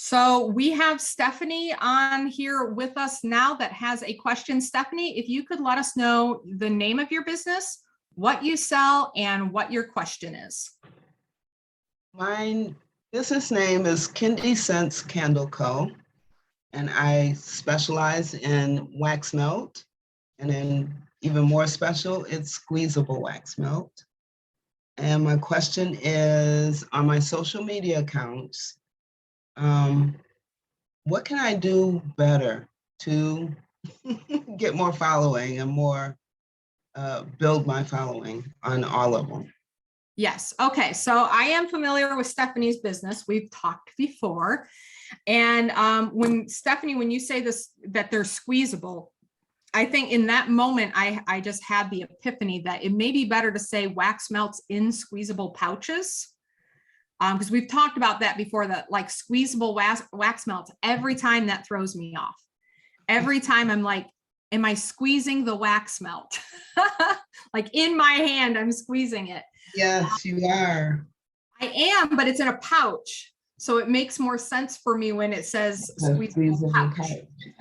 So we have Stephanie on here with us now that has a question. Stephanie, if you could let us know the name of your business, what you sell, and what your question is. My business name is Kendi Scents Candle Co. And I specialize in wax melt. And then even more special, it's squeezable wax melt. And my question is, on my social media accounts, what can I do better to get more following and more build my following on all of them? Yes. Okay. So I am familiar with Stephanie's business. We've talked before. And when you say this, that they're squeezable, I think in that moment, I just had the epiphany that it may be better to say wax melts in squeezable pouches. Because we've talked about that before, that like squeezable wax melts, every time that throws me off. Every time I'm like, am I squeezing the wax melt? Like in my hand, I'm squeezing it. Yes, you are. I am, but it's in a pouch. So it makes more sense for me when it says squeezable pouch.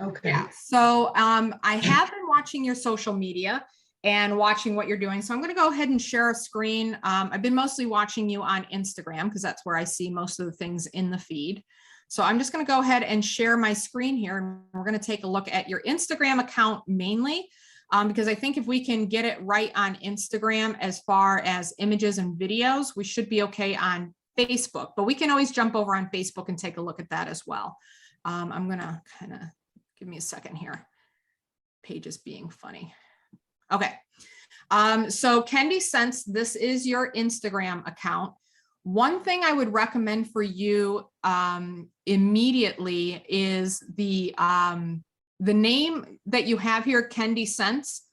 Okay. Yeah. So I have been watching your social media and watching what you're doing. So I'm going to go ahead and share a screen. I've been mostly watching you on Instagram because that's where I see most of the things in the feed. So I'm just going to go ahead and share my screen here. And we're going to take a look at your Instagram account mainly, because I think if we can get it right on Instagram as far as images and videos, we should be okay on Facebook, but we can always jump over on Facebook and take a look at that as well. I'm going to kind of give me a second here. Page is being funny. Okay. So Kendi Scents, this is your Instagram account. One thing I would recommend for you immediately is the name that you have here, Kendi Scents.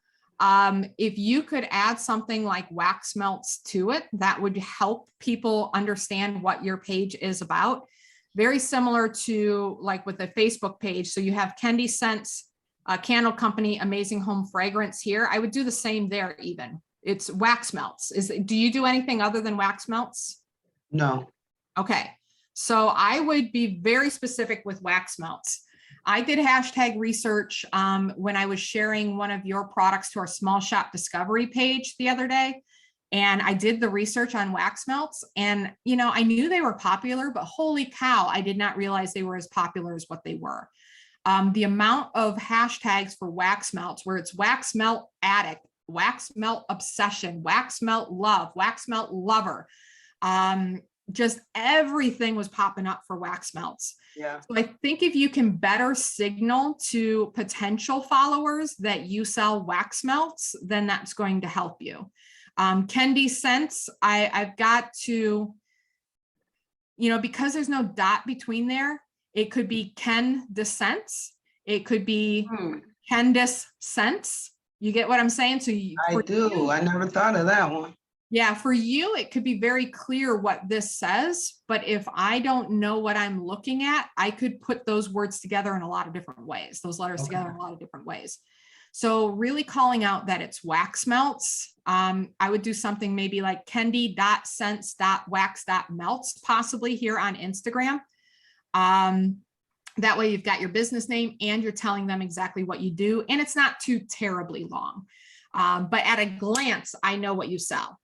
If you could add something like wax melts to it, that would help people understand what your page is about. Very similar to like with the Facebook page. So you have Kendi Scents, Candle Company, Amazing Home Fragrance here. I would do the same there even. It's wax melts. Do you do anything other than wax melts? No. Okay. So I would be very specific with wax melts. I did hashtag research when I was sharing one of your products to our small shop discovery page the other day. And I did the research on wax melts and, you know, I knew they were popular, but holy cow, I did not realize they were as popular as what they were. The amount of hashtags for wax melts, where it's wax melt addict, wax melt obsession, wax melt love, wax melt lover, just everything was popping up for wax melts. Yeah. So I think if you can better signal to potential followers that you sell wax melts, then that's going to help you. Kendi Scents, I've got to, you know, because there's no dot between there, it could be Kendi Scents. It could be Kendi Scents. You get what I'm saying? So I do. I never thought of that one. Yeah, for you, it could be very clear what this says, but if I don't know what I'm looking at, I could put those words together in a lot of different ways, those letters together in a lot of different ways. So really calling out that it's wax melts. I would do something maybe like kendi.scents.wax.melts possibly here on Instagram. That way you've got your business name and you're telling them exactly what you do, and it's not too terribly long. But at a glance, I know what you sell.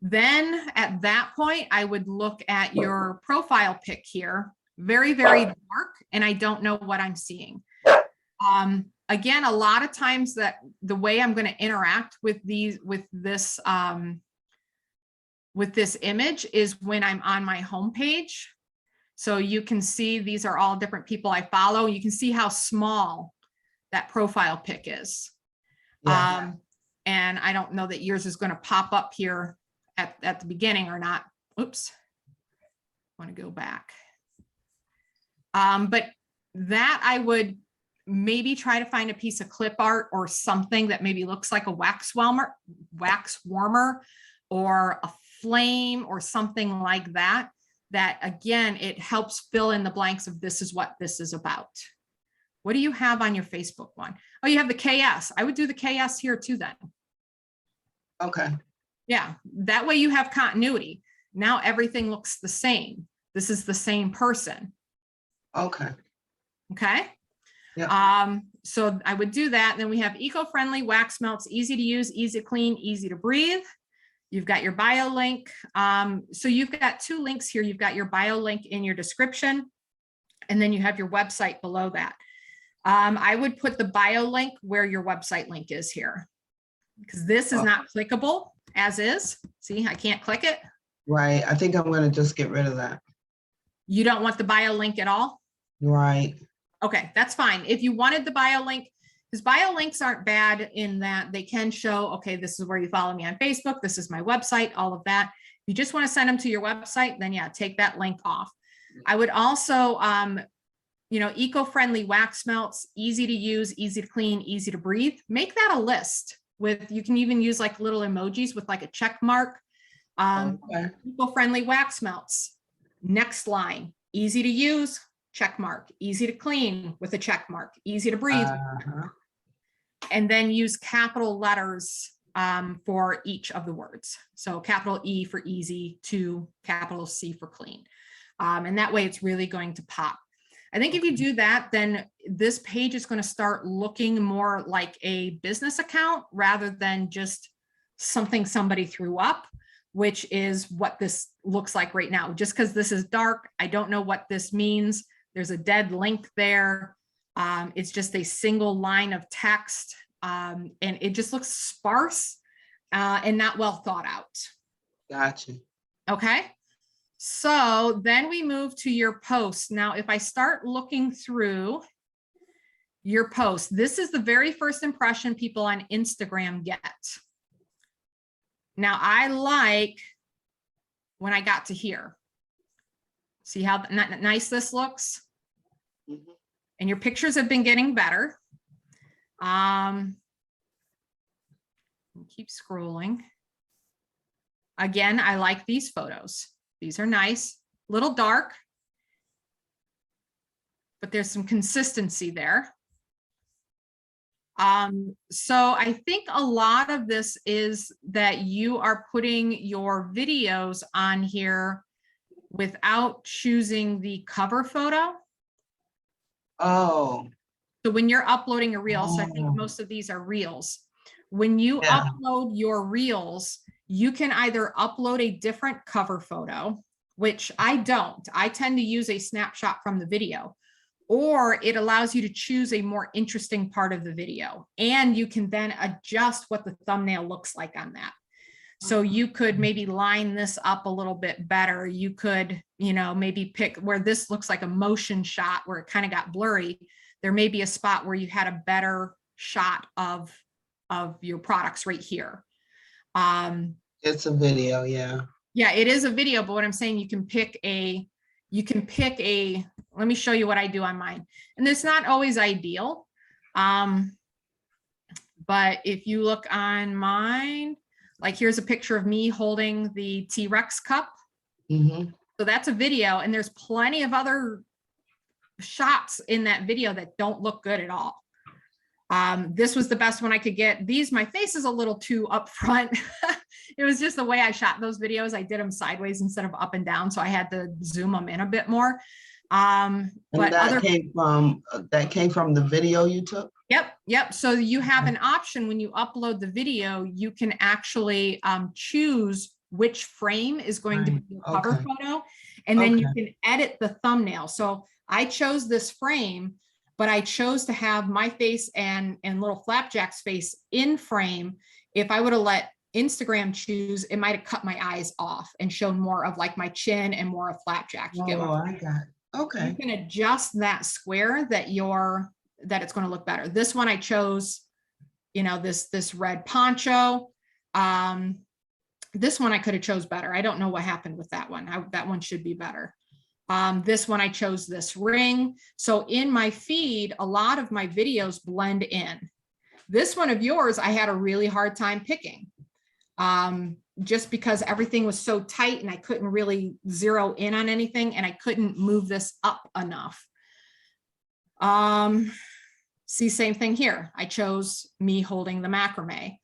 Then at that point, I would look at your profile pic here, very, very dark, and I don't know what I'm seeing. Again, a lot of times that the way I'm going to interact with this image is when I'm on my homepage. So you can see these are all different people I follow. You can see how small that profile pic is. Yeah. And I don't know that yours is going to pop up here at the beginning or not. Oops. I want to go back. But that I would maybe try to find a piece of clip art or something that maybe looks like a wax warmer, or a flame or something like that. That again, it helps fill in the blanks of this is what this is about. What do you have on your Facebook one? Oh, you have the KS. I would do the KS here too then. Okay. Yeah, that way you have continuity. Now everything looks the same. This is the same person. Okay. Okay. Yeah. So I would do that. Then we have eco-friendly wax melts, easy to use, easy to clean, easy to breathe. You've got your bio link. So you've got 2 links here. You've got your bio link in your description, and then you have your website below that. I would put the bio link where your website link is here, because this is not clickable as is. See, I can't click it. Right. I think I'm going to just get rid of that. You don't want the bio link at all? Right. Okay, that's fine. If you wanted the bio link, because bio links aren't bad in that they can show, okay, this is where you follow me on Facebook, this is my website, all of that. If you just want to send them to your website, then yeah, take that link off. I would also, you know, eco-friendly wax melts, easy to use, easy to clean, easy to breathe. Make that a list with, you can even use like little emojis with like a check mark. Okay. Eco-friendly wax melts. Next line, easy to use, check mark, easy to clean with a check mark, easy to breathe. And then use capital letters for each of the words. So capital E for easy, to capital C for clean. And that way it's really going to pop. I think if you do that, then this page is going to start looking more like a business account rather than just something somebody threw up, which is what this looks like right now. Just because this is dark, I don't know what this means. There's a dead link there. It's just a single line of text, and it just looks sparse and not well thought out. Gotcha. Okay. So then we move to your posts. Now, if I start looking through your posts, this is the very first impression people on Instagram get. Now, I like when I got to here. See how nice this looks? Mm-hmm. And your pictures have been getting better. Keep scrolling. Again, I like these photos. These are nice, a little dark, but there's some consistency there. So I think a lot of this is that you are putting your videos on here without choosing the cover photo. Oh. So when you're uploading a reel, so I think most of these are reels. When you Yeah. upload your reels, you can either upload a different cover photo, which I don't. I tend to use a snapshot from the video, or it allows you to choose a more interesting part of the video. And you can then adjust what the thumbnail looks like on that. So you could maybe line this up a little bit better. You could, you know, maybe pick where this looks like a motion shot where it kind of got blurry. There may be a spot where you had a better shot of your products right here. It's a video, yeah. Yeah, it is a video, but what I'm saying, you can pick a, let me show you what I do on mine. And it's not always ideal. But if you look on mine, like here's a picture of me holding the T-Rex cup. Mm-hmm. So that's a video, and there's plenty of other shots in that video that don't look good at all. This was the best one I could get. These, my face is a little too up front. It was just the way I shot those videos. I did them sideways instead of up and down, so I had to zoom them in a bit more. And But that came from the video you took? Yep. So you have an option when you upload the video, you can actually choose which frame is going to be your cover photo, and then you can edit the thumbnail. So I chose this frame, but I chose to have my face and little Flapjack's face in frame. If I would have let Instagram choose, it might have cut my eyes off and shown more of like my chin and more of Flapjack. You get what I got it. Okay. You can adjust that square that it's going to look better. This one I chose, you know, this red poncho. This one I could have chose better. I don't know what happened with that one. That one should be better. This one I chose this ring. So in my feed, a lot of my videos blend in. This one of yours, I had a really hard time picking. Just because everything was so tight and I couldn't really zero in on anything, and I couldn't move this up enough. See, same thing here. I chose me holding the macrame.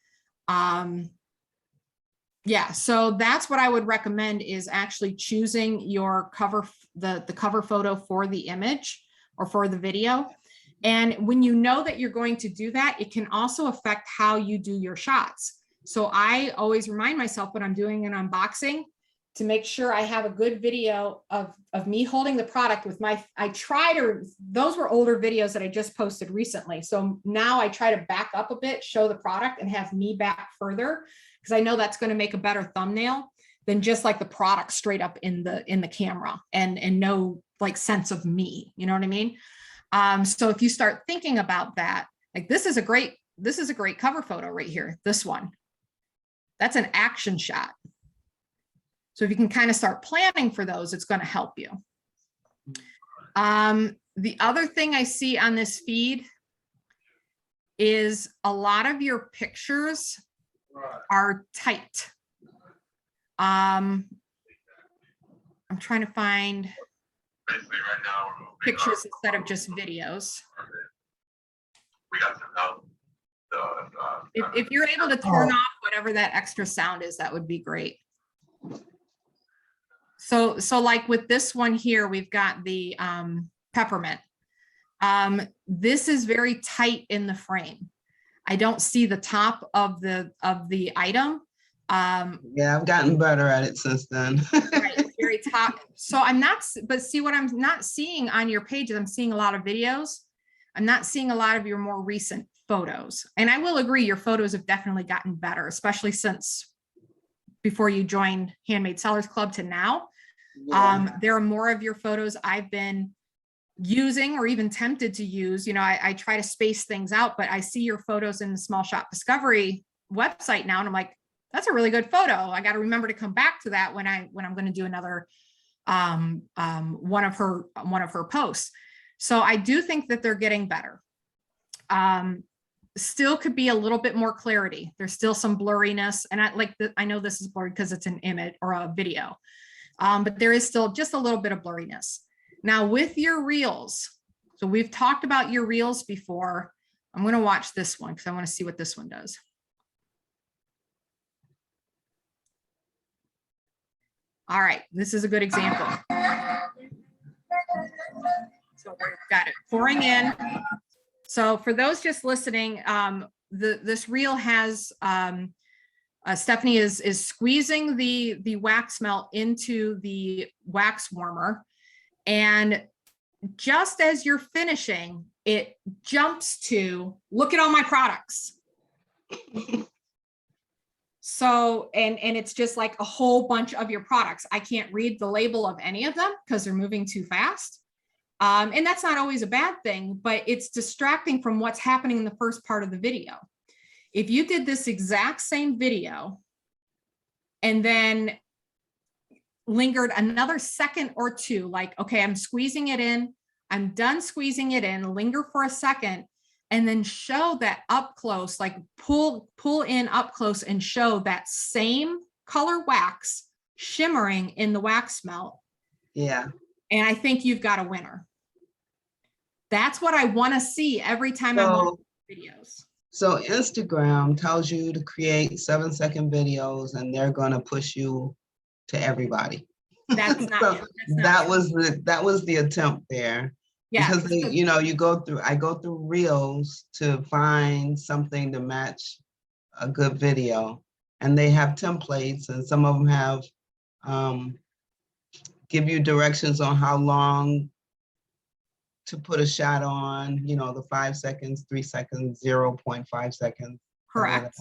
Yeah, so that's what I would recommend is actually choosing your cover, the cover photo for the image or for the video. And when you know that you're going to do that, it can also affect how you do your shots. So I always remind myself when I'm doing an unboxing to make sure I have a good video of me holding the product with my, those were older videos that I just posted recently. So now I try to back up a bit, show the product and have me back further, because I know that's going to make a better thumbnail than just like the product straight up in the camera and no like sense of me, you know what I mean? So if you start thinking about that, like this is a great cover photo right here. This one, that's an action shot. So if you can kind of start planning for those, it's going to help you. The other thing I see on this feed is a lot of your pictures are tight. I'm trying to find pictures instead of just videos. If you're able to turn off whatever that extra sound is, that would be great. So like with this one here, we've got the peppermint. This is very tight in the frame. I don't see the top of the item. Yeah, I've gotten better at it since then. Right, very top. So I'm not, but see what I'm not seeing on your pages, I'm seeing a lot of videos. I'm not seeing a lot of your more recent photos. And I will agree, your photos have definitely gotten better, especially since before you joined Handmade Sellers Club to now. Yeah. There are more of your photos I've been using or even tempted to use. You know, I try to space things out, but I see your photos in the Small Shop Discovery website now, and I'm like, that's a really good photo. I got to remember to come back to that when I'm going to do another one of her posts. So I do think that they're getting better. Still could be a little bit more clarity. There's still some blurriness, and I know this is blurry because it's an image or a video, but there is still just a little bit of blurriness. Now with your reels, so we've talked about your reels before. I'm going to watch this one because I want to see what this one does. All right, this is a good example. So we've got it pouring in. So for those just listening, this reel has, Stephanie is squeezing the wax melt into the wax warmer. And just as you're finishing, it jumps to, look at all my products. So, and it's just like a whole bunch of your products. I can't read the label of any of them because they're moving too fast. And that's not always a bad thing, but it's distracting from what's happening in the first part of the video. If you did this exact same video and then lingered another second or two, like, okay, I'm squeezing it in, I'm done squeezing it in, linger for a second, and then show that up close, like pull in up close and show that same color wax shimmering in the wax melt. Yeah. And I think you've got a winner. That's what I want to see every time I'm on videos. So Instagram tells you to create 7-second videos and they're going to push you to everybody. That's not, so that's not that was the attempt there. Yeah. Because they, you know, I go through reels to find something to match a good video, and they have templates, and some of them have give you directions on how long to put a shot on, you know, the 5 seconds, 3 seconds, 0.5 seconds. Correct.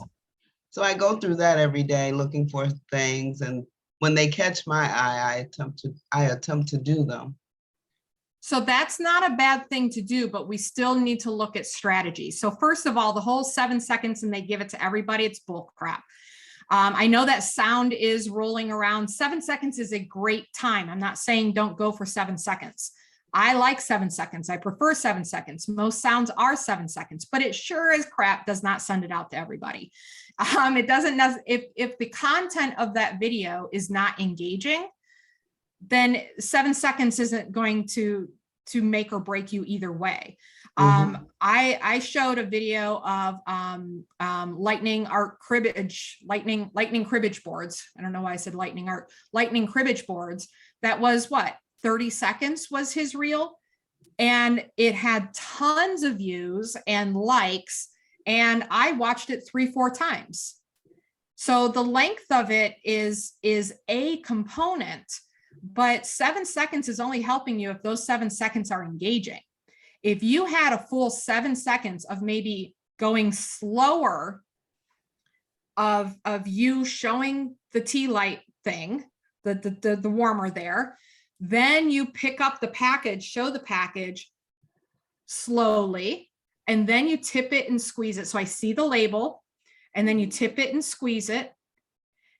So I go through that every day looking for things, and when they catch my eye, I attempt to do them. So that's not a bad thing to do, but we still need to look at strategy. So first of all, the whole 7 seconds and they give it to everybody, it's bull crap. I know that sound is rolling around. 7 seconds is a great time. I'm not saying don't go for 7 seconds. I like 7 seconds. I prefer 7 seconds. Most sounds are 7 seconds, but it sure as crap does not send it out to everybody. It doesn't, if the content of that video is not engaging, then 7 seconds isn't going to to make or break you either way. Mhm. I showed a video of lightning cribbage boards. I don't know why I said lightning cribbage boards. That was what, 30 seconds was his reel. And it had tons of views and likes. And I watched it 3-4 times. So the length of it is a component, but 7 seconds is only helping you if those 7 seconds are engaging. If you had a full 7 seconds of maybe going slower of you showing the tea light thing, the warmer there, then you pick up the package, show the package slowly, and then you tip it and squeeze it. So I see the label, and then you tip it and squeeze it.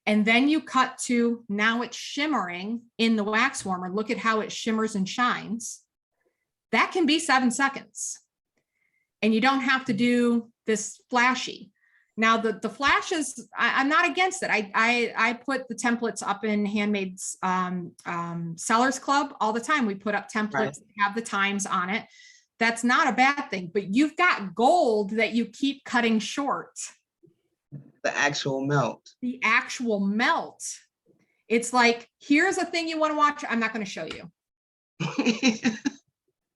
And then you cut to, now it's shimmering in the wax warmer. Look at how it shimmers and shines. That can be 7 seconds. And you don't have to do this flashy. Now the flashes, I'm not against it. I put the templates up in Handmaid's Sellers Club all the time. We put up templates, right, that have the times on it. That's not a bad thing, but you've got gold that you keep cutting short. The actual melt. The actual melt. It's like, here's a thing you want to watch. I'm not going to show you.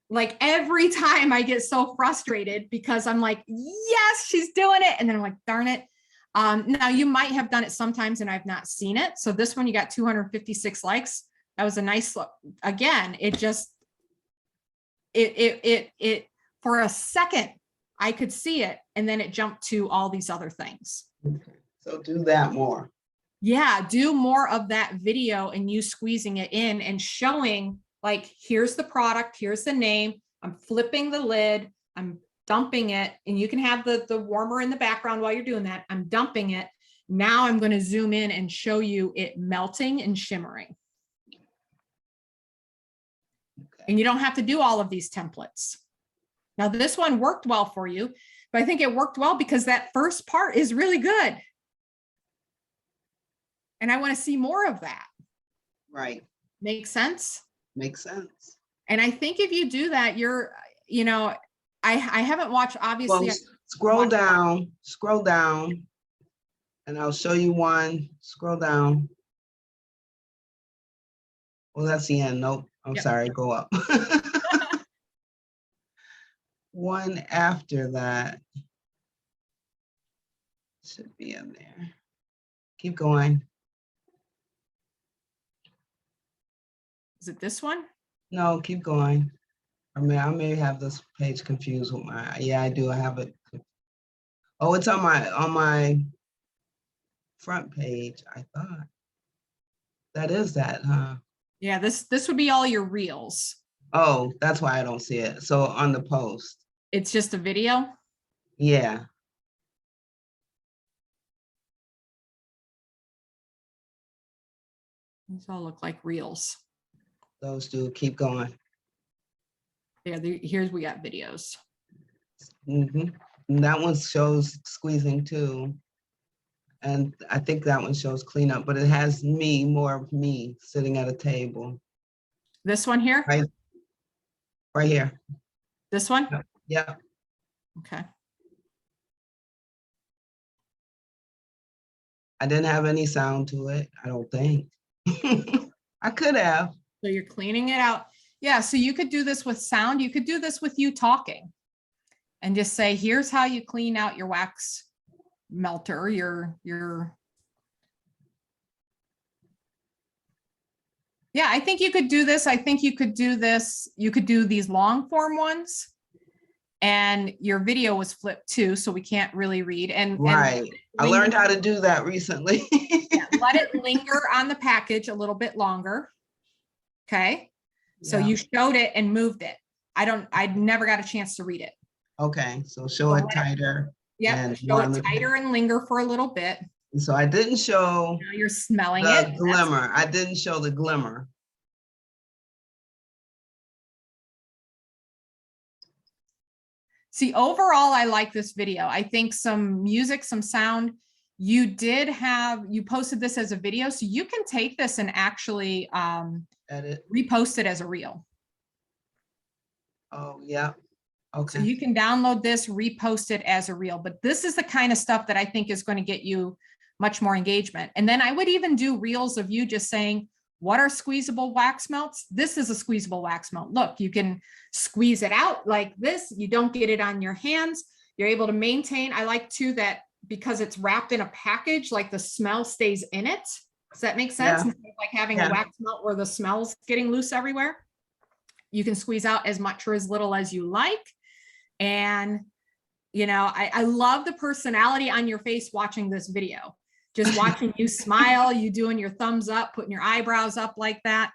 Like every time I get so frustrated because I'm like, yes, she's doing it. And then I'm like, darn it. Now you might have done it sometimes and I've not seen it. So this one, you got 256 likes. That was a nice look. Again, it just, it for a second, I could see it. And then it jumped to all these other things. Okay. So do that more. Yeah, do more of that video and you squeezing it in and showing, like, here's the product, here's the name, I'm flipping the lid, I'm dumping it, and you can have the warmer in the background while you're doing that. I'm dumping it. Now I'm going to zoom in and show you it melting and shimmering. Okay. And you don't have to do all of these templates. Now this one worked well for you, but I think it worked well because that first part is really good. And I want to see more of that. Right. Makes sense? Makes sense. And I think if you do that, you're, you know, I haven't watched, obviously. Well, scroll down, and I'll show you one. Scroll down. Well, that's the end. Nope. I'm sorry. Go up. One after that should be in there. Keep going. Is it this one? No, keep going. I may have this page confused with my, yeah, I do. I have it. Oh, it's on my front page, I thought. That is that, huh? Yeah, this would be all your reels. Oh, that's why I don't see it. So on the post. It's just a video? Yeah. These all look like reels. Those do. Keep going. Yeah, here's, we got videos. Mm-hmm. And that one shows squeezing too. And I think that one shows cleanup, but it has me, more of me sitting at a table. This one here? Right here. This one? Yeah. Okay. I didn't have any sound to it, I don't think. I could have. So you're cleaning it out. Yeah, so you could do this with sound. You could do this with you talking and just say, here's how you clean out your wax melter, your yeah, I think you could do this. I think you could do this. You could do these long form ones, and your video was flipped too, so we can't really read. And right, I learned how to do that recently. Yeah, let it linger on the package a little bit longer. Okay, so you showed it and moved it. I never got a chance to read it. Okay, so show it tighter. Yeah, show it tighter and linger for a little bit. So I didn't show. Now you're smelling the it. Glimmer. I didn't show the glimmer. See, overall, I like this video. I think some music, some sound. You posted this as a video, so you can take this and actually edit, repost it as a reel. Oh, yeah. So Okay. you can download this, repost it as a reel, but this is the kind of stuff that I think is going to get you much more engagement. And then I would even do reels of you just saying, what are squeezable wax melts? This is a squeezable wax melt. Look, you can squeeze it out like this. You don't get it on your hands. You're able to maintain. I like too that because it's wrapped in a package, like the smell stays in it. Does that make sense? Yeah. Instead of like having Yeah. a wax melt where the smell's getting loose everywhere. You can squeeze out as much or as little as you like. And, you know, I love the personality on your face watching this video, just watching you smile, you doing your thumbs up, putting your eyebrows up like that.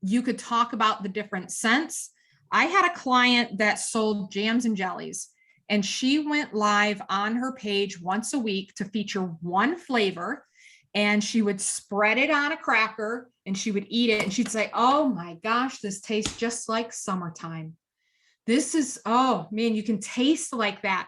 You could talk about the different scents. I had a client that sold jams and jellies, and she went live on her page once a week to feature one flavor, and she would spread it on a cracker and she would eat it. And she'd say, oh my gosh, this tastes just like summertime. This is, oh man, you can taste like that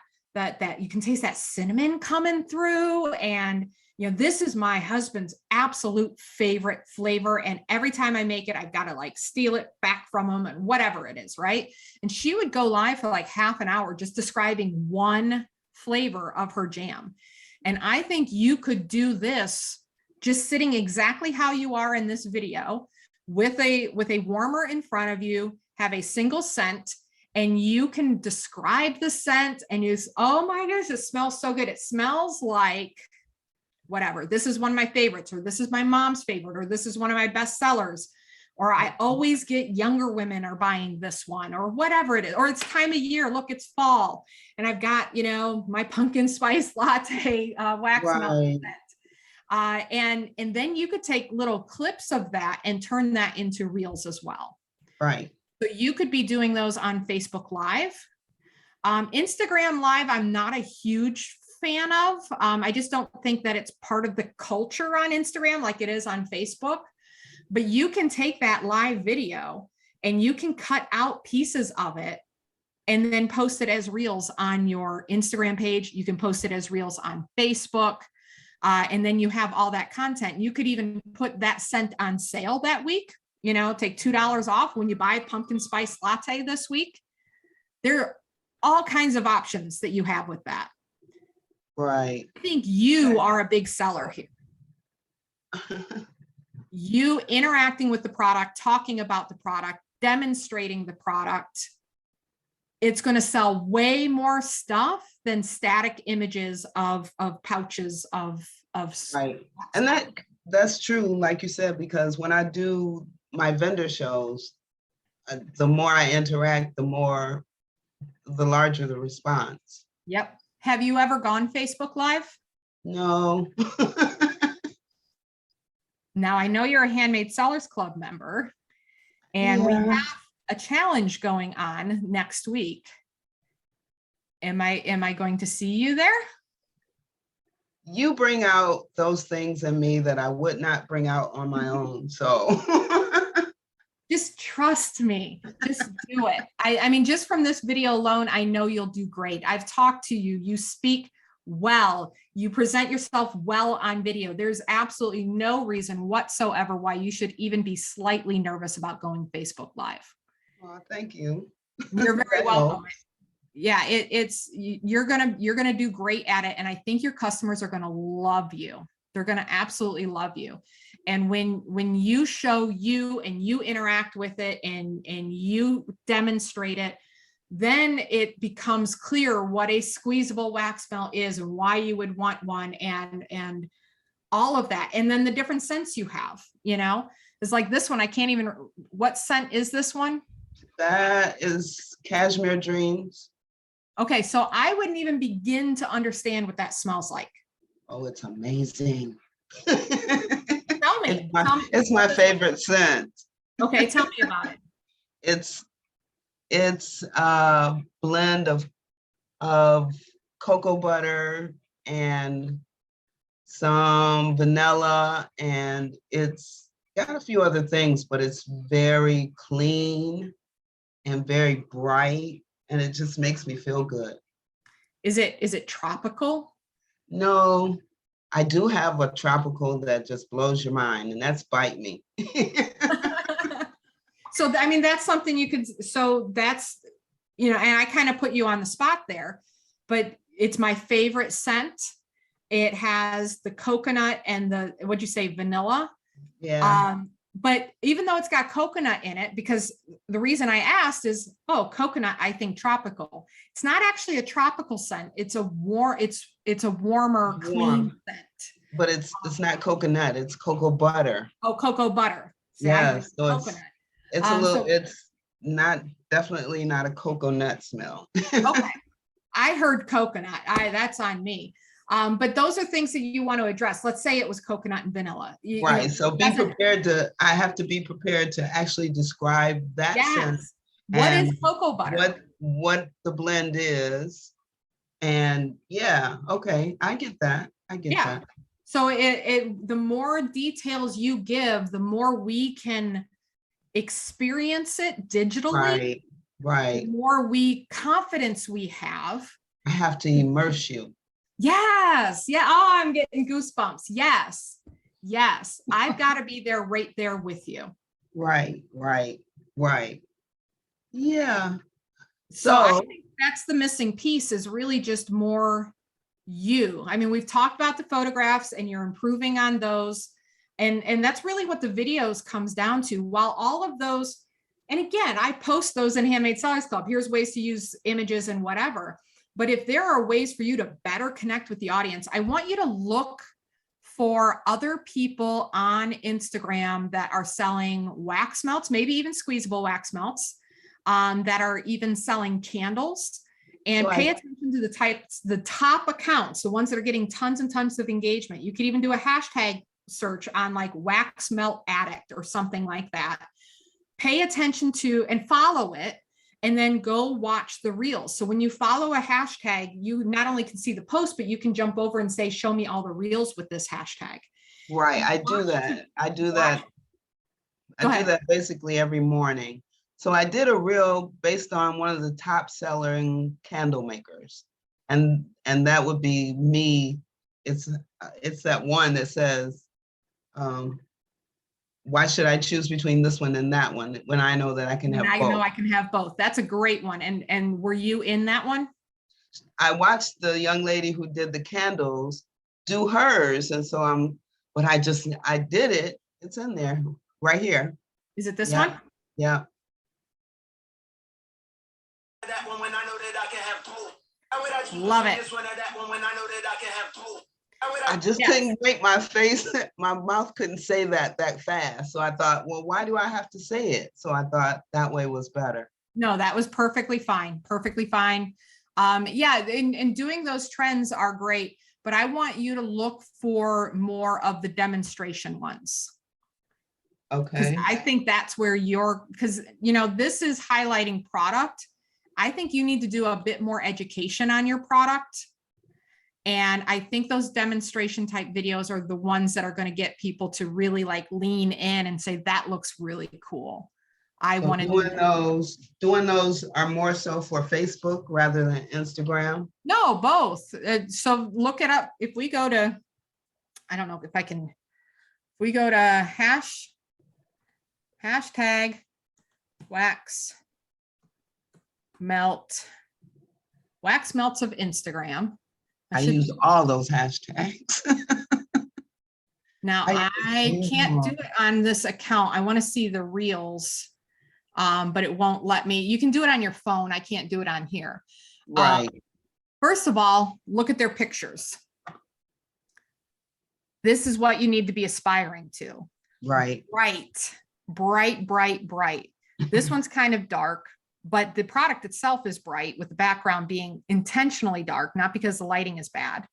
you can taste that cinnamon coming through. And, you know, this is my husband's absolute favorite flavor. And every time I make it, I've got to like steal it back from him and whatever it is. Right. And she would go live for like half an hour just describing one flavor of her jam. And I think you could do this just sitting exactly how you are in this video with a warmer in front of you, have a single scent, and you can describe the scent and use, oh my gosh, it smells so good. It smells like whatever. This is one of my favorites, or this is my mom's favorite, or this is one of my best sellers, or I always get younger women are buying this one, or whatever it is, or it's time of year. Look, it's fall. And I've got, you know, my pumpkin spice latte wax melt scent. And then you could take little clips of that and turn that into reels as well. Right. So you could be doing those on Facebook Live. Instagram Live, I'm not a huge fan of. I just don't think that it's part of the culture on Instagram like it is on Facebook. But you can take that live video and you can cut out pieces of it and then post it as reels on your Instagram page. You can post it as reels on Facebook. And then you have all that content. You could even put that scent on sale that week. You know, take $2 off when you buy pumpkin spice latte this week. There are all kinds of options that you have with that. Right. I think you are a big seller here. You interacting with the product, talking about the product, demonstrating the product. It's going to sell way more stuff than static images of pouches of right. And that's true, like you said, because when I do my vendor shows, the more I interact, the larger the response. Yep. Have you ever gone Facebook Live? No. Now I know you're a Handmade Sellers Club member, and we have a challenge going on next week. Am I going to see you there? You bring out those things in me that I would not bring out on my own. So just trust me, just do it. I mean, just from this video alone, I know you'll do great. I've talked to you, you speak well, you present yourself well on video. There's absolutely no reason whatsoever why you should even be slightly nervous about going Facebook Live. Well, thank you. You're very welcome. Yeah, you're gonna do great at it, and I think your customers are gonna love you. They're gonna absolutely love you. And when you show you and you interact with it and you demonstrate it, then it becomes clear what a squeezable wax melt is and why you would want one and all of that. And then the different scents you have, you know, it's like this one. I can't even, what scent is this one? That is Cashmere Dreams. Okay, so I wouldn't even begin to understand what that smells like. Oh, it's amazing. Tell me. It's my favorite scent. Okay, tell me about it. It's a blend of cocoa butter and some vanilla, and it's got a few other things, but it's very clean and very bright, and it just makes me feel good. Is it tropical? No, I do have a tropical that just blows your mind, and that's Bite Me. So, I mean, that's something you could, so that's, you know, and I kind of put you on the spot there, but it's my favorite scent. It has the coconut and the, what'd you say, vanilla? Yeah. But even though it's got coconut in it, because the reason I asked is, oh, coconut, I think tropical. It's not actually a tropical scent. It's a warmer, clean Warm. scent. But it's not coconut, it's cocoa butter. Oh, cocoa butter. See, I Yeah, think so coconut. it's a little, So it's not, definitely not a coconut smell. okay, I heard coconut. That's on me. But those are things that you want to address. Let's say it was coconut and vanilla. You know, Right, so be prepared to, I have to be prepared to actually describe that scent yes. What is and cocoa butter? what the blend is. And yeah, okay, I get that. I get Yeah. that. So the more details you give, the more we can experience it digitally, Right, the right. more confidence we have. I have to immerse you. Yes. Yeah. Oh, I'm getting goosebumps. Yes. Yes. I've got to be there right there with you. Right, right, right. Yeah. So I So, think that's the missing piece, is really just more you. I mean, we've talked about the photographs and you're improving on those. And that's really what the videos comes down to. While all of those, and again, I post those in Handmade Sellers Club. Here's ways to use images and whatever. But if there are ways for you to better connect with the audience, I want you to look for other people on Instagram that are selling wax melts, maybe even squeezable wax melts, that are even selling candles. And so pay attention to the top accounts, the ones that are getting tons and tons of engagement. You could even do a hashtag search on like wax melt addict or something like that. Pay attention to and follow it, and then go watch the reels. So when you follow a hashtag, you not only can see the post, but you can jump over and say, show me all the reels with this hashtag. right, I do that. I do that. I do that basically every morning. So I did a reel based on one of the top selling candle makers. And that would be me. It's that one that says, why should I choose between this one and that one when I know that I can have Now you both? know I can have both. That's a great one. And were you in that one? I watched the young lady who did the candles do hers. And so but I did it. It's in there right here. Is it this Yeah. one? Yeah. That one when I know that I can have both. Love it. This one or that one when I know that I can have both. I just couldn't make my face, my mouth couldn't say that fast. So I thought, well, why do I have to say it? So I thought that way was better. No, that was perfectly fine. Perfectly fine. Yeah, and doing those trends are great, but I want you to look for more of the demonstration ones. Because Okay. I think that's where because you know, this is highlighting product. I think you need to do a bit more education on your product. And I think those demonstration type videos are the ones that are going to get people to really like lean in and say, that looks really cool. I want to doing those are more so for Facebook rather than Instagram. No, both. So look it up. If we go to, I don't know if I can, if we go to hashtag wax melts of Instagram. I use all those hashtags. Now I can't do it on this account. I want to see the reels, but it won't let me. You can do it on your phone. I can't do it on here. Right. First of all, look at their pictures. This is what you need to be aspiring to. Right. Bright. This one's kind of dark, but the product itself is bright, with the background being intentionally dark, not because the lighting is bad.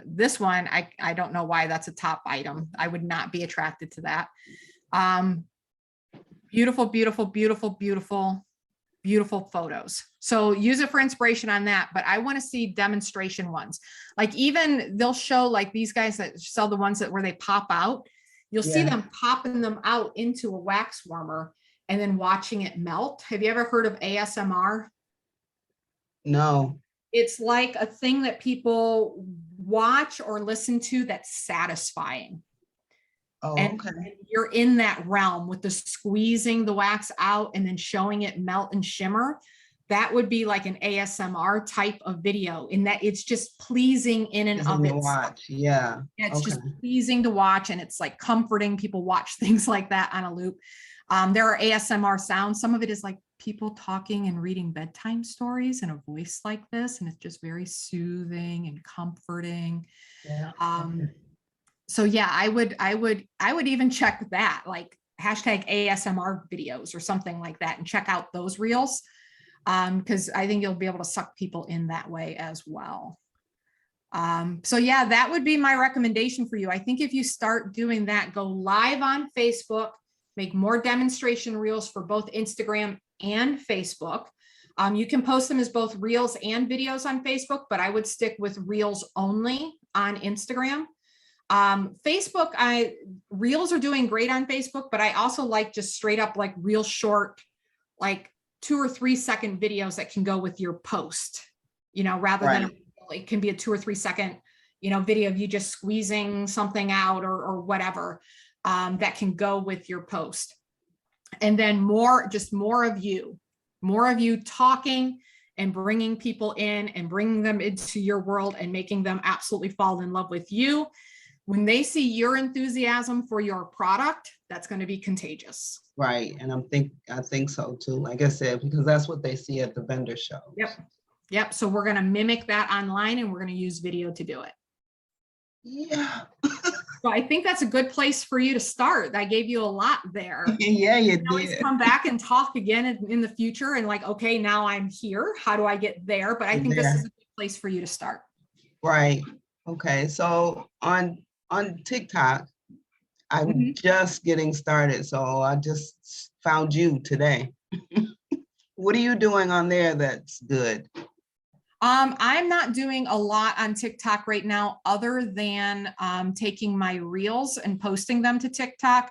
This one, I don't know why that's a top item. I would not be attracted to that. Beautiful photos. So use it for inspiration on that, but I want to see demonstration ones. Like even they'll show like these guys that sell the ones where they pop out. You'll see them popping them out into a wax warmer and then watching it melt. Have you ever heard of ASMR? No. It's like a thing that people watch or listen to that's satisfying. Oh, And okay. you're in that realm with the squeezing the wax out and then showing it melt and shimmer. That would be like an ASMR type of video, in that it's just pleasing in and Is of in the itself. watch. Yeah. It's Okay. just pleasing to watch, and it's like comforting. People watch things like that on a loop. There are ASMR sounds. Some of it is like people talking and reading bedtime stories in a voice like this, and it's just very soothing and comforting. Yeah. Um, so yeah, I would even check that, like hashtag ASMR videos or something like that, and check out those reels. Because I think you'll be able to suck people in that way as well. So yeah, that would be my recommendation for you. I think if you start doing that, go live on Facebook, make more demonstration reels for both Instagram and Facebook. You can post them as both reels and videos on Facebook, but I would stick with reels only on Instagram. Facebook, reels are doing great on Facebook, but I also like just straight up like real short, like 2 or 3 second videos that can go with your post, rather than it can be a 2 or 3 second, video of you just squeezing something out or whatever, that can go with your post. And then more of you talking and bringing people in and bringing them into your world and making them absolutely fall in love with you. When they see your enthusiasm for your product, that's going to be contagious. Right. And I think so too. Like I said, because that's what they see at the vendor show. Yep. So we're going to mimic that online, and we're going to use video to do it. Yeah. So I think that's a good place for you to start. I gave you a lot there. Yeah, you can always did. come back and talk again in the future and like, okay, now I'm here. How do I get there? But I think this is a good place for you to start. Right. Okay. So on TikTok, I'm just getting started. So I just found you today. What are you doing on there that's good? I'm not doing a lot on TikTok right now, other than taking my reels and posting them to TikTok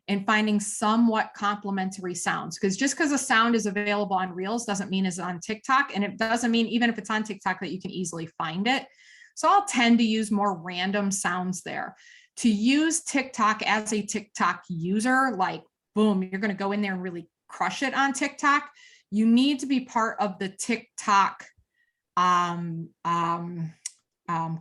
and finding somewhat complementary sounds. Because just because a sound is available on reels doesn't mean it's on TikTok. And it doesn't mean even if it's on TikTok that you can easily find it. So I'll tend to use more random sounds there. To use TikTok as a TikTok user, like boom, you're going to go in there and really crush it on TikTok. You need to be part of the TikTok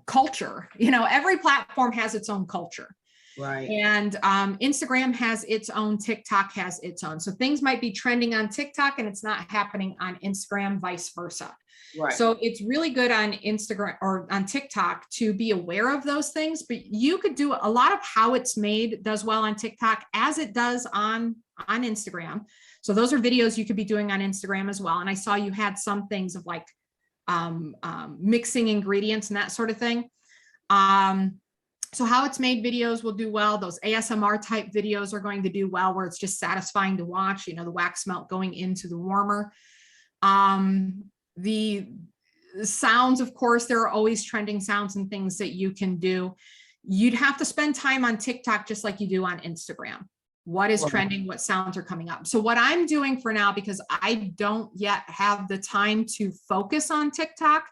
culture. Every platform has its own culture. Right. And Instagram has its own, TikTok has its own. So things might be trending on TikTok and it's not happening on Instagram, vice versa. Right. So it's really good on Instagram or on TikTok to be aware of those things, but you could do a lot of how it's made does well on TikTok as it does on Instagram. So those are videos you could be doing on Instagram as well. And I saw you had some things of like mixing ingredients and that sort of thing. So how it's made videos will do well. Those ASMR type videos are going to do well, where it's just satisfying to watch, the wax melt going into the warmer. The sounds, of course, there are always trending sounds and things that you can do. You'd have to spend time on TikTok just like you do on Instagram. What is trending? What sounds are coming up? So what I'm doing for now, because I don't yet have the time to focus on TikTok,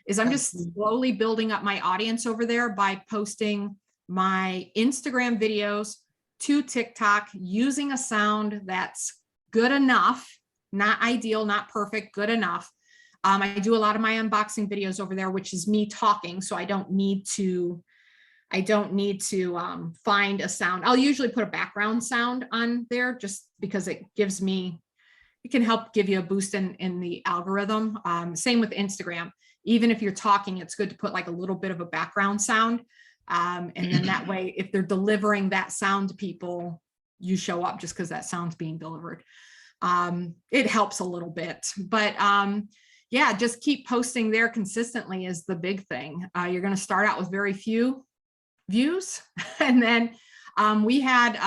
is I'm just slowly building up my audience over there by posting my Instagram videos to TikTok using a sound that's good enough, not ideal, not perfect, good enough. I do a lot of my unboxing videos over there, which is me talking. So I don't need to find a sound. I'll usually put a background sound on there just because it can help give you a boost in the algorithm. Same with Instagram. Even if you're talking, it's good to put like a little bit of a background sound. And then that way, if they're delivering that sound to people, you show up just because that sound's being delivered. It helps a little bit, but yeah, just keep posting there consistently is the big thing. You're going to start out with very few views. And then we had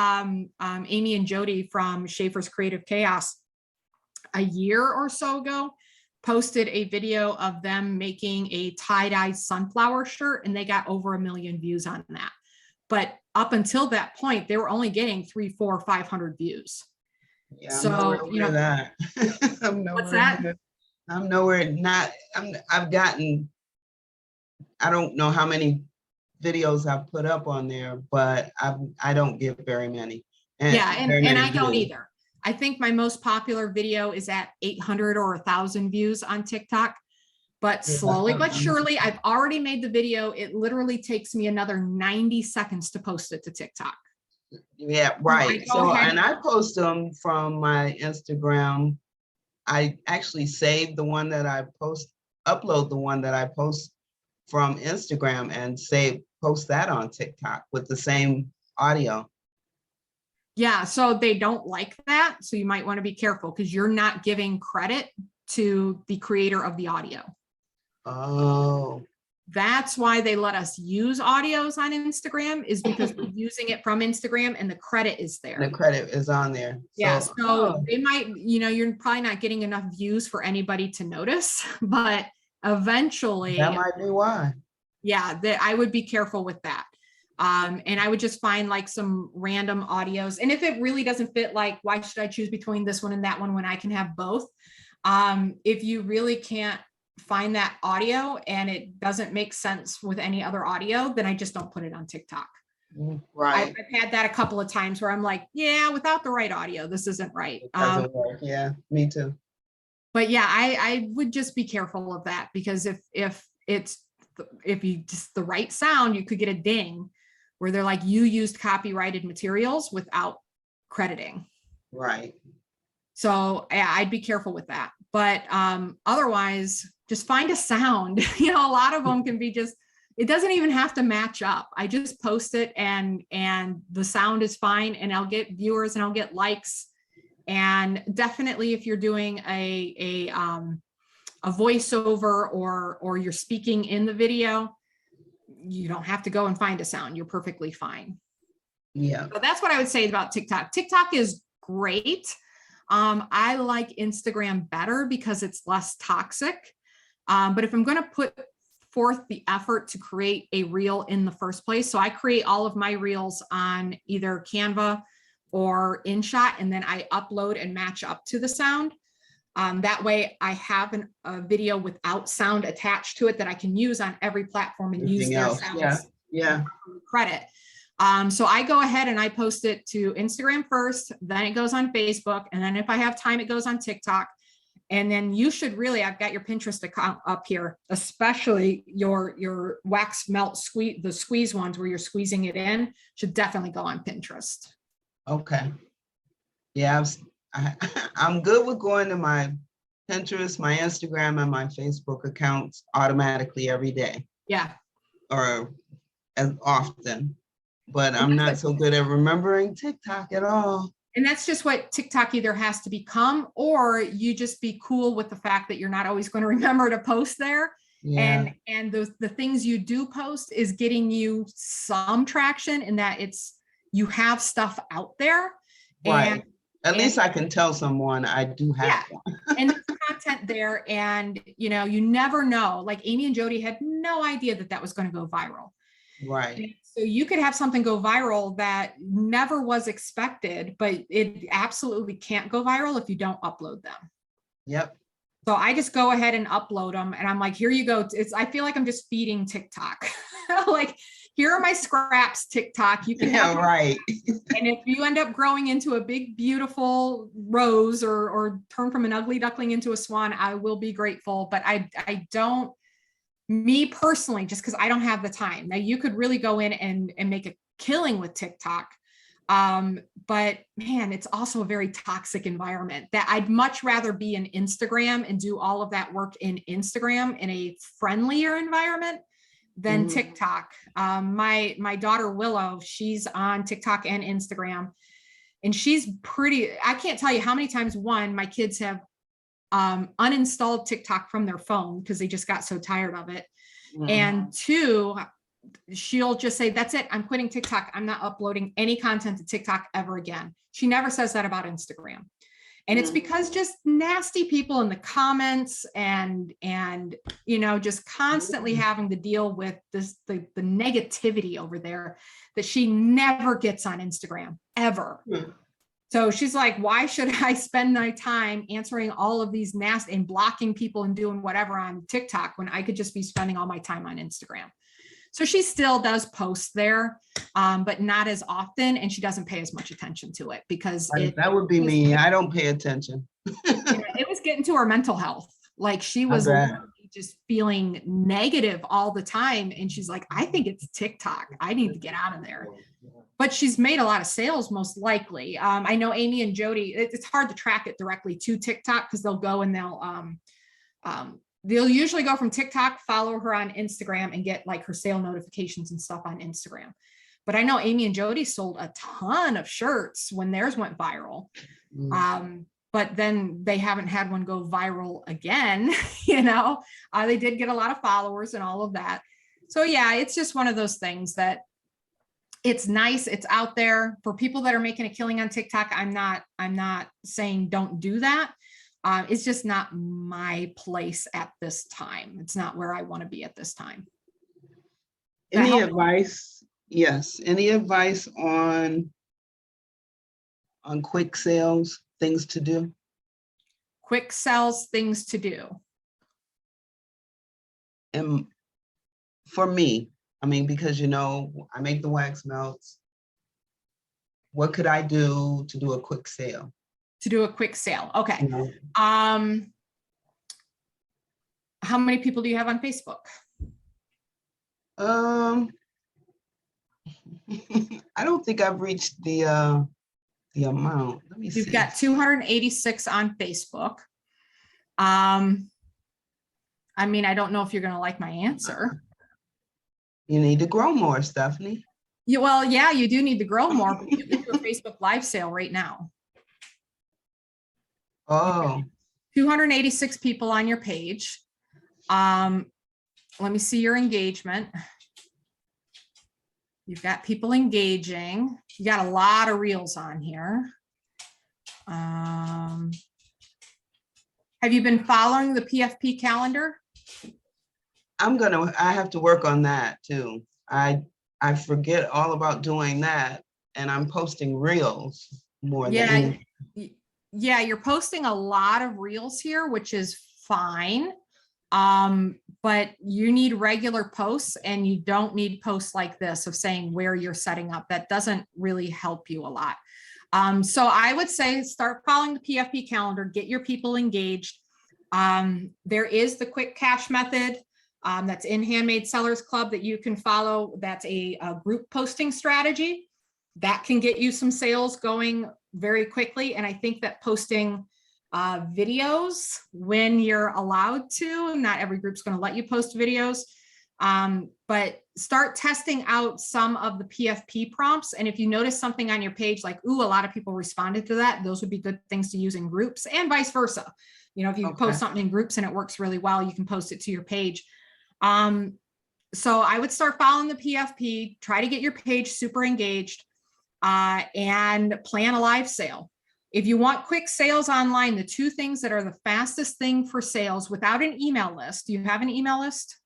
Amy and Jody from Schaefer's Creative Chaos a year or so ago posted a video of them making a tie-dye sunflower shirt, and they got over 1 million views on that. But up until that point, they were only getting 300, 400, 500 views. Yeah, so that. What's that? I'm nowhere not. I've gotten, I don't know how many videos I've put up on there, but I don't get very many. Yeah, very and many I don't views. either. I think my most popular video is at 800 or 1,000 views on TikTok. But Yeah. slowly but surely, I've already made the video. It literally takes me another 90 seconds to post it to TikTok. Yeah, I right. go So, ahead- and I post them from my Instagram. I actually save the one that I post, upload the one that I post from Instagram and post that on TikTok with the same audio. Yeah, so they don't like that. So you might want to be careful because you're not giving credit to the creator of the audio. Oh, That's why they let us use audios on Instagram, is because we're using it from Instagram and the credit is there. the credit is on there. Yeah, So, so they might, you're probably not getting enough views for anybody to notice, but eventually, that might be why. yeah, I would be careful with that. And I would just find like some random audios. And if it really doesn't fit, like, why should I choose between this one and that one when I can have both? If you really can't find that audio and it doesn't make sense with any other audio, then I just don't put it on TikTok. Right. I've had that a couple of times where I'm like, yeah, without the right audio, this isn't right. It doesn't work. Yeah, me too. But yeah, I would just be careful of that, because if you just the right sound, you could get a ding where they're like, you used copyrighted materials without crediting. Right. So yeah, I'd be careful with that. But otherwise, just find a sound. A lot of them can be just, it doesn't even have to match up. I just post it and the sound is fine, and I'll get viewers and I'll get likes. And definitely if you're doing a voiceover or you're speaking in the video, you don't have to go and find a sound. You're perfectly fine. Yeah. So that's what I would say about TikTok. TikTok is great. I like Instagram better because it's less toxic. But if I'm going to put forth the effort to create a reel in the first place, so I create all of my reels on either Canva or InShot, and then I upload and match up to the sound. That way I have a video without sound attached to it that I can use on every platform and use their sounds. Yeah. Credit. So I go ahead and I post it to Instagram first, then it goes on Facebook. And then if I have time, it goes on TikTok. And then you should really, I've got your Pinterest account up here, especially your wax melt squeeze, the squeeze ones where you're squeezing it in, should definitely go on Pinterest. Okay. Yeah, I'm good with going to my Pinterest, my Instagram, and my Facebook accounts automatically every day. Yeah. Or as often, but I'm not so good at remembering TikTok at all. And that's just what TikTok either has to become, or you just be cool with the fact that you're not always going to remember to post there. Yeah. And the things you do post is getting you some traction in that you have stuff out there. Right. At least I can tell someone I do have one. And there's content there, and you never know. Like Amy and Jody had no idea that was going to go viral. Right. And so you could have something go viral that never was expected, but it absolutely can't go viral if you don't upload them. Yep. So I just go ahead and upload them, and I'm like, here you go. I feel like I'm just feeding TikTok. Like, here are my scraps, TikTok. You can have right. And if you end up growing into a big, beautiful rose or turn from an ugly duckling into a swan, I will be grateful. But I don't, me personally, just because I don't have the time. Now you could really go in and make a killing with TikTok. But man, it's also a very toxic environment that I'd much rather be in Instagram and do all of that work in Instagram in a friendlier environment than TikTok. My daughter Willow, she's on TikTok and Instagram, and she's I can't tell you how many times, one, my kids have uninstalled TikTok from their phone because they just got so tired of it. And two, she'll just say, that's it, I'm quitting TikTok. I'm not uploading any content to TikTok ever again. She never says that about Instagram. And it's because just nasty people in the comments and just constantly having to deal with the negativity over there that she never gets on Instagram ever. So she's like, why should I spend my time answering all of these nasty and blocking people and doing whatever on TikTok when I could just be spending all my time on Instagram? So she still does post there, but not as often, and she doesn't pay as much attention to it because That would be me. I don't pay attention. it was getting to her mental health. Like she was bet. just feeling negative all the time. And she's like, I think it's TikTok. I need to get out of there. But she's made a lot of sales, most likely. I know Amy and Jody, it's hard to track it directly to TikTok because they'll go and they'll usually go from TikTok, follow her on Instagram and get like her sale notifications and stuff on Instagram. But I know Amy and Jody sold a ton of shirts when theirs went viral. But then they haven't had one go viral again. They did get a lot of followers and all of that. So yeah, it's just one of those things that it's nice. It's out there for people that are making a killing on TikTok. I'm not saying don't do that. It's just not my place at this time. It's not where I want to be at this time. Any advice? Yes. Any advice on quick sales, things to do? Quick sales, things to do. And for me, I mean, because, I make the wax melts. What could I do to do a quick sale? To do a quick sale. Okay. How many people do you have on Facebook? I don't think I've reached the amount. Let me see. You've got 286 on Facebook. I mean, I don't know if you're going to like my answer. You need to grow more, Stephanie. Well, yeah, you do need to grow more, but you can do a Facebook live sale right now. Oh. 286 people on your page. Let me see your engagement. You've got people engaging. You got a lot of reels on here. Have you been following the PFP calendar? I have to work on that too. I forget all about doing that, and I'm posting reels more than. Yeah, you're posting a lot of reels here, which is fine. But you need regular posts, and you don't need posts like this of saying where you're setting up. That doesn't really help you a lot. So I would say start following the PFP calendar, get your people engaged. There is the quick cash method that's in Handmade Sellers Club that you can follow. That's a group posting strategy that can get you some sales going very quickly. And I think that posting videos when you're allowed to, not every group's going to let you post videos, but start testing out some of the PFP prompts. And if you notice something on your page, like, ooh, a lot of people responded to that, those would be good things to use in groups, and vice versa. If you post something in groups and it works really well, you can post it to your page. So I would start following the PFP, try to get your page super engaged, and plan a live sale. If you want quick sales online, the two things that are the fastest thing for sales without an email list. Do you have an email list?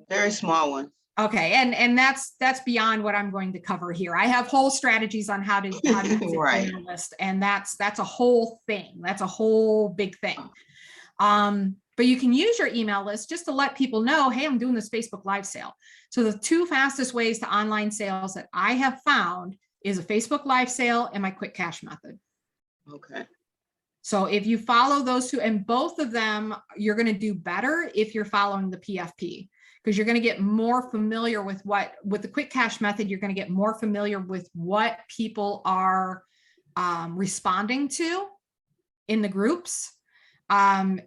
Very small one. Okay, and that's beyond what I'm going to cover here. I have whole strategies on how to use an Right. email list, and that's a whole thing. That's a whole big thing. But you can use your email list just to let people know, hey, I'm doing this Facebook live sale. So the two fastest ways to online sales that I have found is a Facebook live sale and my quick cash method. Okay. So if you follow those two, and both of them, you're going to do better if you're following the PFP, because you're going to get more familiar with the quick cash method, you're going to get more familiar with what people are responding to in the groups. Or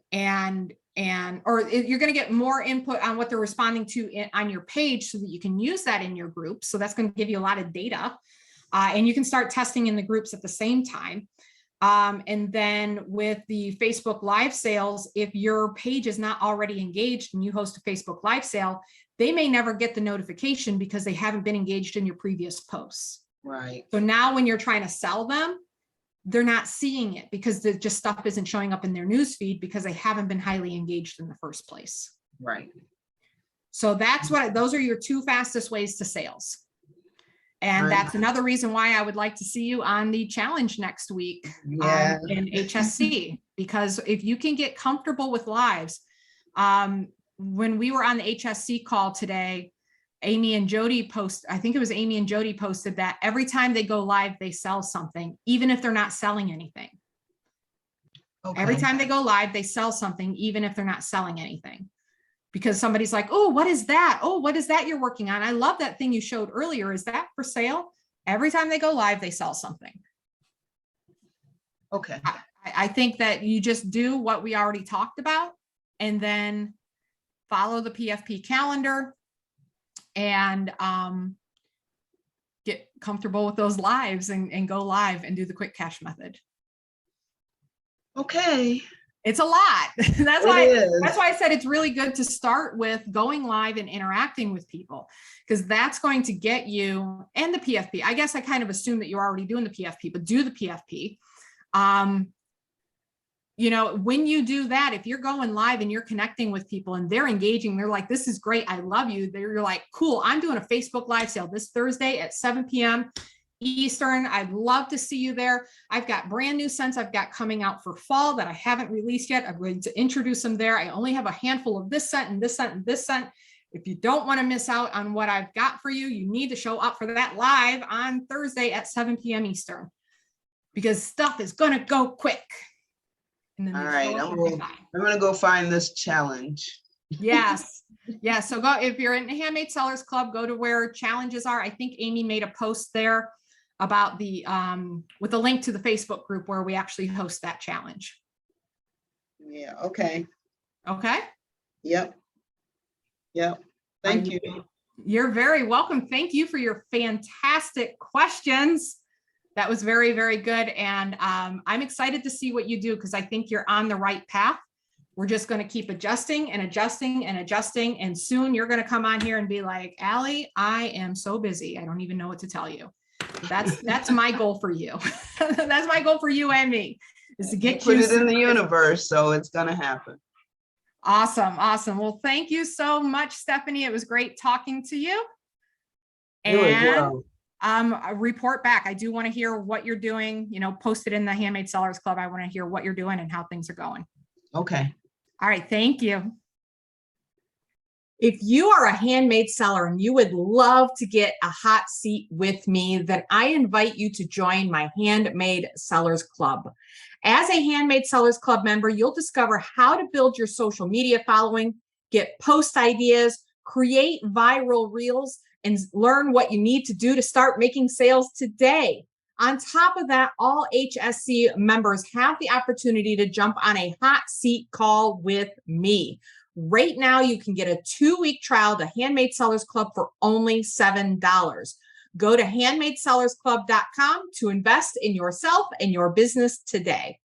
you're going to get more input on what they're responding to on your page so that you can use that in your groups. So that's going to give you a lot of data, and you can start testing in the groups at the same time. And then with the Facebook live sales, if your page is not already engaged and you host a Facebook live sale, they may never get the notification because they haven't been engaged in your previous posts. Right. So now when you're trying to sell them, they're not seeing it because the just stuff isn't showing up in their news feed because they haven't been highly engaged in the first place. Right. So those are your two fastest ways to sales. And that's another reason why I would like to see you on the challenge next week in HSC, because if you can get comfortable with lives, when we were on the HSC call today, Amy and Jody I think it was Amy and Jody posted that every time they go live, they sell something, even if they're not selling anything. Okay. Every time they go live, they sell something, even if they're not selling anything. Because somebody's like, oh, what is that? Oh, what is that you're working on? I love that thing you showed earlier. Is that for sale? Every time they go live, they sell something. Okay. I think that you just do what we already talked about and then follow the PFP calendar and get comfortable with those lives and go live and do the quick cash method. Okay. It's a lot. That's It why is. that's why I said it's really good to start with going live and interacting with people, because that's going to get you, and the PFP. I guess I kind of assume that you're already doing the PFP, but do the PFP. You know, when you do that, if you're going live and you're connecting with people and they're engaging, they're like, this is great, I love you. You're like, cool, I'm doing a Facebook live sale this Thursday at 7 p.m. Eastern. I'd love to see you there. I've got brand new scents I've got coming out for fall that I haven't released yet. I'm going to introduce them there. I only have a handful of this scent and this scent and this scent. If you don't want to miss out on what I've got for you, you need to show up for that live on Thursday at 7 p.m. Eastern, because stuff is going to go quick. And then All right, I'm going to go find this challenge. Yes. Yeah. So go, if you're in the Handmade Sellers Club, go to where challenges are. I think Amy made a post there about the, with a link to the Facebook group where we actually host that challenge. Yeah. Okay. Okay. Yep. Yep. Thank you. You're very welcome. Thank you for your fantastic questions. That was very, very good. And I'm excited to see what you do, because I think you're on the right path. We're just going to keep adjusting and adjusting and adjusting. And soon you're going to come on here and be like, Allie, I am so busy, I don't even know what to tell you. That's my goal for you. That's my goal for you and me, is to get you. Put it in the universe, so it's going to happen. Awesome. Awesome. Well, thank you so much, Stephanie. It was great talking to you. And report back. I do want to hear what you're doing, you know, post it in the Handmade Sellers Club. I want to hear what you're doing and how things are going. Okay. All right. Thank you. If you are a handmade seller and you would love to get a hot seat with me, then I invite you to join my Handmade Sellers Club. As a Handmade Sellers Club member, you'll discover how to build your social media following, get post ideas, create viral reels, and learn what you need to do to start making sales today. On top of that, all HSC members have the opportunity to jump on a hot seat call with me. Right now, you can get a 2-week trial to Handmade Sellers Club for only $7. Go to handmadesellersclub.com to invest in yourself and your business today.